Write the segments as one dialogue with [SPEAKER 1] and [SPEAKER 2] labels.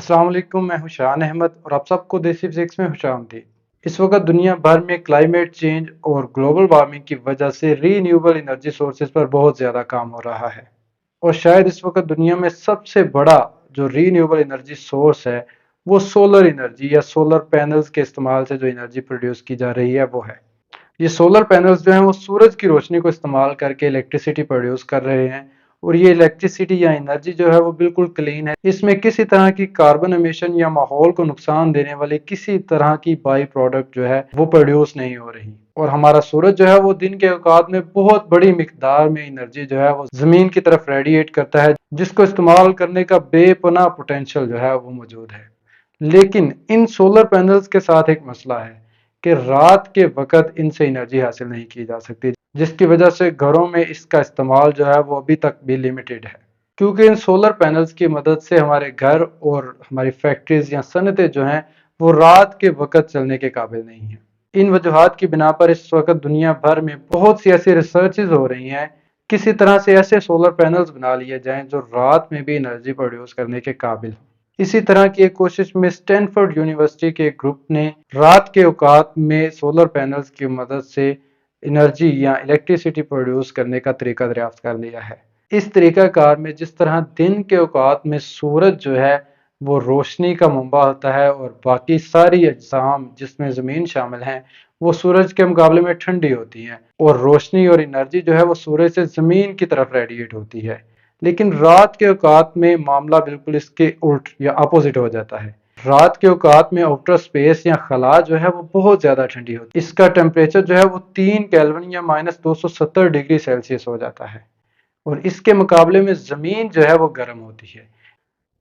[SPEAKER 1] अस्सलाम वालेकुम, मैं हूं शान अहमद और आप सबको देसी फिजिक्स में खुशामदीद। इस वक्त दुनिया भर में क्लाइमेट चेंज और ग्लोबल वार्मिंग की वजह से रीन्यूएबल एनर्जी सोर्सेज पर बहुत ज़्यादा काम हो रहा है और शायद इस वक्त दुनिया में सबसे बड़ा जो रीन्यूएबल एनर्जी सोर्स है वो सोलर एनर्जी या सोलर पैनल्स के इस्तेमाल से जो एनर्जी प्रोड्यूस की जा रही है वो है। ये सोलर पैनल्स जो हैं वो सूरज की रोशनी को इस्तेमाल करके इलेक्ट्रिसिटी प्रोड्यूस कर रहे हैं और ये इलेक्ट्रिसिटी या एनर्जी जो है वो बिल्कुल क्लीन है। इसमें किसी तरह की कार्बन एमिशन या माहौल को नुकसान देने वाली किसी तरह की बाई प्रोडक्ट जो है वो प्रोड्यूस नहीं हो रही। और हमारा सूरज जो है वो दिन के औकात में बहुत बड़ी मिकदार में एनर्जी जो है वो जमीन की तरफ रेडिएट करता है, जिसको इस्तेमाल करने का बेपनाह पोटेंशियल जो है वो मौजूद है। लेकिन इन सोलर पैनल्स के साथ एक मसला है कि रात के वक्त इनसे एनर्जी हासिल नहीं की जा सकती, जिसकी वजह से घरों में इसका इस्तेमाल जो है वो अभी तक भी लिमिटेड है, क्योंकि इन सोलर पैनल्स की मदद से हमारे घर और हमारी फैक्ट्रीज या सनतें जो हैं वो रात के वक्त चलने के काबिल नहीं है। इन वजूहात की बिना पर इस वक्त दुनिया भर में बहुत सी ऐसी रिसर्चेज हो रही हैं, किसी तरह से ऐसे सोलर पैनल्स बना लिए जाएं जो रात में भी एनर्जी प्रोड्यूस करने के काबिल हो। इसी तरह की एक कोशिश में स्टैनफोर्ड यूनिवर्सिटी के एक ग्रुप ने रात के औकात में सोलर पैनल्स की मदद से एनर्जी या इलेक्ट्रिसिटी प्रोड्यूस करने का तरीका दरियाफ्त कर लिया है। इस तरीकाकार में जिस तरह दिन के औकात में सूरज जो है वो रोशनी का मंबा होता है और बाकी सारी अजसाम जिसमें ज़मीन शामिल हैं वो सूरज के मुकाबले में ठंडी होती हैं और रोशनी और एनर्जी जो है वो सूरज से ज़मीन की तरफ रेडिएट होती है। लेकिन रात के औकात में मामला बिल्कुल इसके उल्ट या अपोजिट हो जाता है। रात के औकात में आउटर स्पेस या खला जो है वो बहुत ज़्यादा ठंडी होती है। इसका टेम्परेचर जो है वो 3 केल्विन या -270 डिग्री सेल्सियस हो जाता है और इसके मुकाबले में ज़मीन जो है वो गर्म होती है।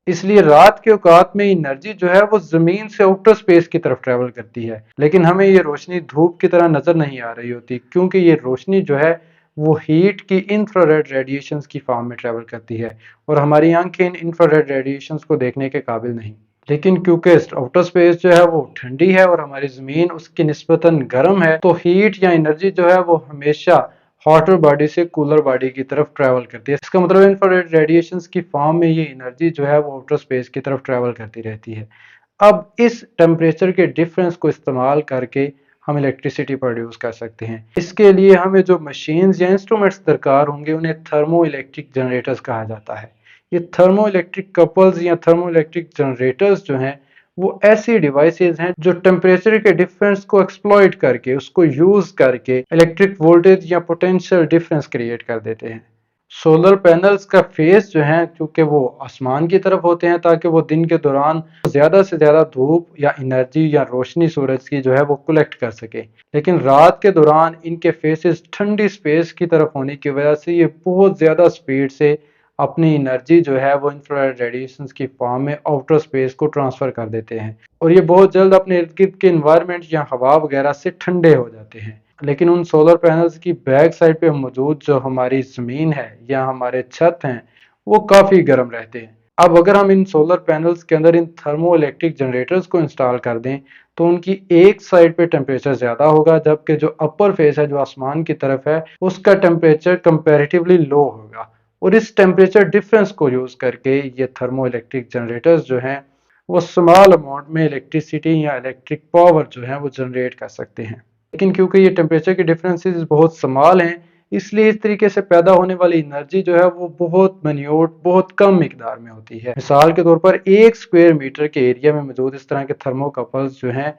[SPEAKER 1] इसलिए रात के औकात में एनर्जी जो है वो ज़मीन से आउटर स्पेस की तरफ ट्रेवल करती है, लेकिन हमें ये रोशनी धूप की तरह नज़र नहीं आ रही होती, क्योंकि ये रोशनी जो है वो हीट की इंफ्रारेड रेडिएशंस की फॉर्म में ट्रेवल करती है और हमारी आंखें इन इंफ्रारेड रेडिएशंस को देखने के काबिल नहीं। लेकिन क्योंकि आउटर स्पेस जो है वो ठंडी है और हमारी ज़मीन उसकी निस्बतन गर्म है, तो हीट या एनर्जी जो है वो हमेशा हॉटर बॉडी से कूलर बॉडी की तरफ ट्रेवल करती है। इसका मतलब इंफ्रारेड रेडिएशंस की फॉर्म में ये एनर्जी जो है वो आउटर स्पेस की तरफ ट्रेवल करती रहती है। अब इस टेम्परेचर के डिफरेंस को इस्तेमाल करके हम इलेक्ट्रिसिटी प्रोड्यूस कर सकते हैं। इसके लिए हमें जो मशीन्स या इंस्ट्रूमेंट्स दरकार होंगे उन्हें थर्मो इलेक्ट्रिक जनरेटर्स कहा जाता है। ये थर्मो इलेक्ट्रिक कपल्स या थर्मो इलेक्ट्रिक जनरेटर्स जो हैं वो ऐसी डिवाइसेस हैं जो टेम्परेचर के डिफरेंस को एक्सप्लॉइट करके उसको यूज करके इलेक्ट्रिक वोल्टेज या पोटेंशियल डिफरेंस क्रिएट कर देते हैं। सोलर पैनल्स का फेस जो है क्योंकि वो आसमान की तरफ होते हैं ताकि वो दिन के दौरान ज़्यादा से ज़्यादा धूप या एनर्जी या रोशनी सूरज की जो है वो कलेक्ट कर सके, लेकिन रात के दौरान इनके फेसेस ठंडी स्पेस की तरफ होने की वजह से ये बहुत ज़्यादा स्पीड से अपनी एनर्जी जो है वो इंफ्रारेड रेडिएशंस की फॉर्म में आउटर स्पेस को ट्रांसफ़र कर देते हैं और ये बहुत जल्द अपने इर्द गिर्द के इन्वायरमेंट या हवा वगैरह से ठंडे हो जाते हैं। लेकिन उन सोलर पैनल्स की बैक साइड पे मौजूद जो हमारी ज़मीन है या हमारे छत हैं वो काफ़ी गर्म रहते हैं। अब अगर हम इन सोलर पैनल्स के अंदर इन थर्मो इलेक्ट्रिक जनरेटर्स को इंस्टॉल कर दें तो उनकी एक साइड पे टेम्परेचर ज़्यादा होगा, जबकि जो अपर फेस है जो आसमान की तरफ है उसका टेम्परेचर कंपैरेटिवली लो होगा और इस टेम्परेचर डिफरेंस को यूज़ करके ये थर्मो इलेक्ट्रिक जनरेटर्स जो हैं वो स्मॉल अमाउंट में इलेक्ट्रिसिटी या इलेक्ट्रिक पावर जो है वो जनरेट कर सकते हैं। लेकिन क्योंकि ये टेम्परेचर के डिफरेंसेस बहुत स्मॉल हैं, इसलिए इस तरीके से पैदा होने वाली एनर्जी जो है वो बहुत मिन्यूट बहुत कम मिकदार में होती है। मिसाल के तौर पर 1 स्क्वायर मीटर के एरिया में मौजूद इस तरह के थर्मोकपल्स जो हैं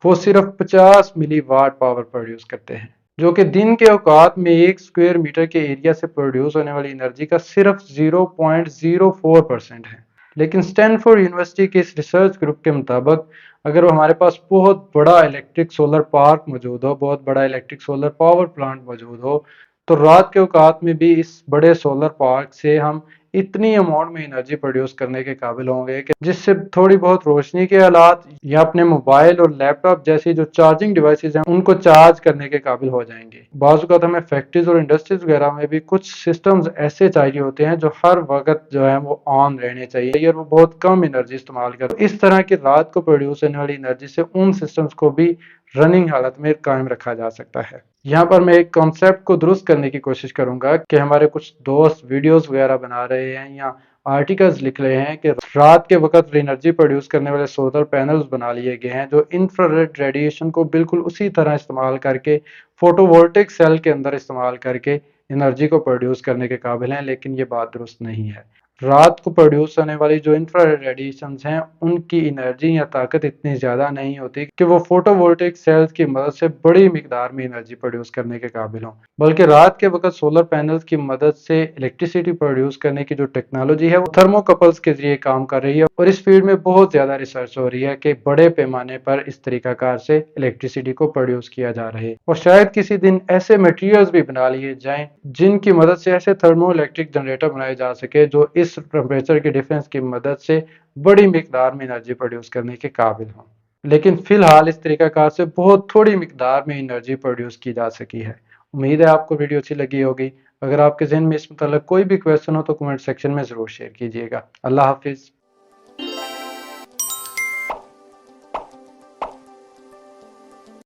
[SPEAKER 1] वो सिर्फ 50 मिली वाट पावर प्रोड्यूस करते हैं, जो कि दिन के औकात में 1 स्क्वायर मीटर के एरिया से प्रोड्यूस होने वाली एनर्जी का सिर्फ 0.04% है। लेकिन स्टैनफोर्ड यूनिवर्सिटी के इस रिसर्च ग्रुप के मुताबिक अगर हमारे पास बहुत बड़ा इलेक्ट्रिक सोलर पार्क मौजूद हो, बहुत बड़ा इलेक्ट्रिक सोलर पावर प्लांट मौजूद हो, तो रात के औकात में भी इस बड़े सोलर पार्क से हम इतनी अमाउंट में एनर्जी प्रोड्यूस करने के काबिल होंगे कि जिससे थोड़ी बहुत रोशनी के आलात या अपने मोबाइल और लैपटॉप जैसी जो चार्जिंग डिवाइसेज हैं उनको चार्ज करने के काबिल हो जाएंगे। बाज़ औक़ात हमें फैक्ट्रीज और इंडस्ट्रीज वगैरह में भी कुछ सिस्टम्स ऐसे चाहिए होते हैं जो हर वक्त जो है वो ऑन रहने चाहिए और वो बहुत कम एनर्जी इस्तेमाल कर, इस तरह की रात को प्रोड्यूस होने वाली एनर्जी से उन सिस्टम्स को भी रनिंग हालत में कायम रखा जा सकता है। यहाँ पर मैं एक कॉन्सेप्ट को दुरुस्त करने की कोशिश करूंगा कि हमारे कुछ दोस्त वीडियोस वगैरह बना रहे हैं या आर्टिकल्स लिख रहे हैं कि रात के वक्त एनर्जी प्रोड्यूस करने वाले सोलर पैनल्स बना लिए गए हैं जो इंफ्रारेड रेडिएशन को बिल्कुल उसी तरह इस्तेमाल करके फोटोवोल्टिक सेल के अंदर इस्तेमाल करके एनर्जी को प्रोड्यूस करने के काबिल हैं, लेकिन ये बात दुरुस्त नहीं है। रात को प्रोड्यूस होने वाली जो इंफ्रारेड रेडिएशंस हैं उनकी एनर्जी या ताकत इतनी ज़्यादा नहीं होती कि वो फोटोवोल्टिक सेल्स की मदद से बड़ी मिकदार में एनर्जी प्रोड्यूस करने के काबिल हों, बल्कि रात के वक्त सोलर पैनल्स की मदद से इलेक्ट्रिसिटी प्रोड्यूस करने की जो टेक्नोलॉजी है वो थर्मोकपल्स के जरिए काम कर रही है और इस फील्ड में बहुत ज़्यादा रिसर्च हो रही है कि बड़े पैमाने पर इस तरीकाकार से इलेक्ट्रिसिटी को प्रोड्यूस किया जा रहा है और शायद किसी दिन ऐसे मटेरियल्स भी बना लिए जाएं जिनकी मदद से ऐसे थर्मो इलेक्ट्रिक जनरेटर बनाए जा सके जो इस टेम्परेचर की डिफरेंस की मदद से बड़ी मिकदार में एनर्जी प्रोड्यूस करने के काबिल हों। लेकिन फिलहाल इस तरीकाकार से बहुत थोड़ी मिकदार में एनर्जी प्रोड्यूस की जा सकी है। उम्मीद है आपको वीडियो अच्छी लगी होगी। अगर आपके जहन में इस मतलब कोई भी क्वेश्चन हो तो कमेंट सेक्शन में ज़रूर शेयर कीजिएगा। अल्लाह हाफिज़।